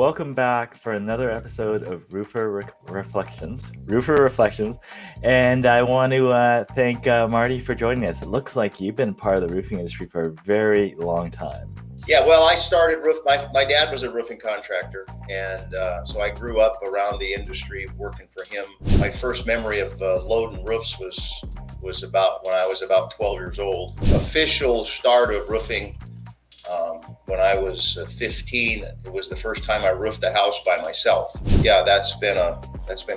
welcome back for another episode of Reflections. And I want to thank Marty for joining us. It looks like you've been part of the roofing industry for a very long time. Yeah, well, I started my dad was a roofing contractor, and so I grew up around the industry working for him. My first memory of loading roofs was about when I was about 12 years old. Official start of roofing when I was 15. It was the first time I roofed a house by myself. Yeah, that's been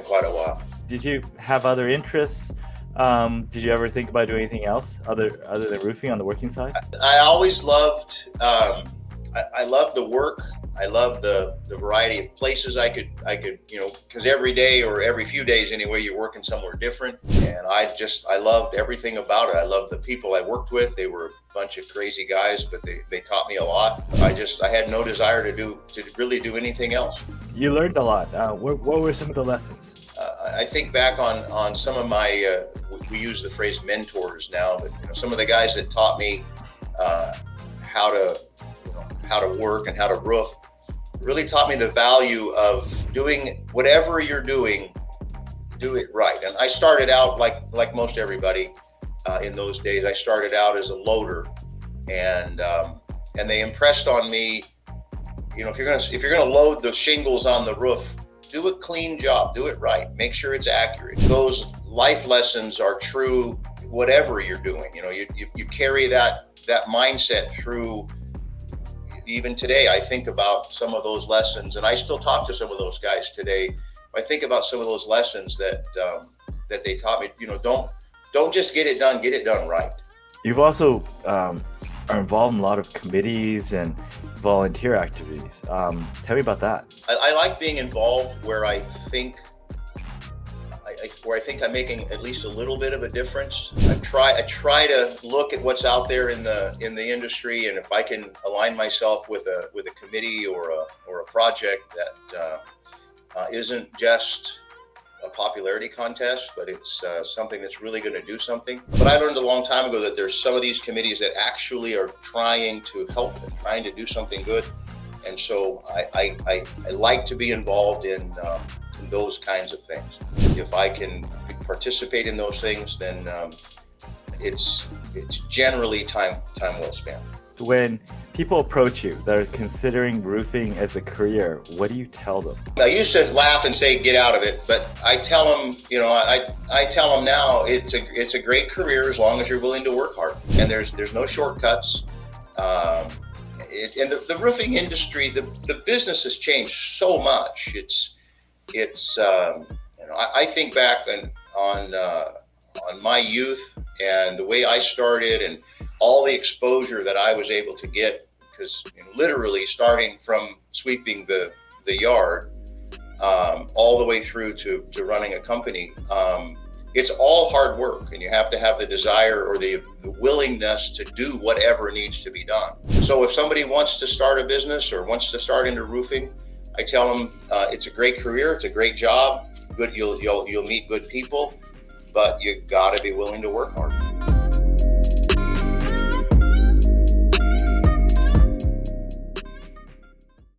quite a while. Did you have other interests? Did you ever think about doing anything else other than roofing on the working side? I always loved, I loved the work. I loved the variety of places I could, because every day or every few days anyway, you're working somewhere different. And I loved everything about it. I loved the people I worked with. They were a bunch of crazy guys, but they taught me a lot. I had no desire to really do anything else. You learned a lot. What were some of the lessons? I think back on some of my, we use the phrase mentors now, but some of the guys that taught me how to work and how to roof really taught me the value of doing whatever you're doing, do it right. And I started out like most everybody in those days. I started out as a loader, and they impressed on me, if you're gonna load the shingles on the roof, do a clean job, do it right, make sure it's accurate. Those life lessons are true whatever you're doing. You carry that mindset through. Even today, I think about some of those lessons, and I still talk to some of those guys today. I think about some of those lessons that they taught me. Don't just get it done right. You've also are involved in a lot of committees and volunteer activities. Tell me about that. I like being involved where I think I'm making at least a little bit of a difference. I try to look at what's out there in the industry, and if I can align myself with a committee or a project that isn't just a popularity contest, but it's something that's really going to do something. But I learned a long time ago that there's some of these committees that actually are trying to help and trying to do something good, and so I like to be involved in those kinds of things. If I can participate in those things, then it's generally time well spent. When people approach you that are considering roofing as a career, what do you tell them? I used to laugh and say, get out of it, but I tell them, I tell them now, it's a great career as long as you're willing to work hard, and there's no shortcuts. In the roofing industry, the business has changed so much. I think back on my youth and the way I started and all the exposure that I was able to get, because literally starting from sweeping the yard all the way through to running a company, it's all hard work, and you have to have the desire or the willingness to do whatever needs to be done. So if somebody wants to start a business or wants to start into roofing, I tell them it's a great career, it's a great job, good. You'll meet good people, but you got to be willing to work hard.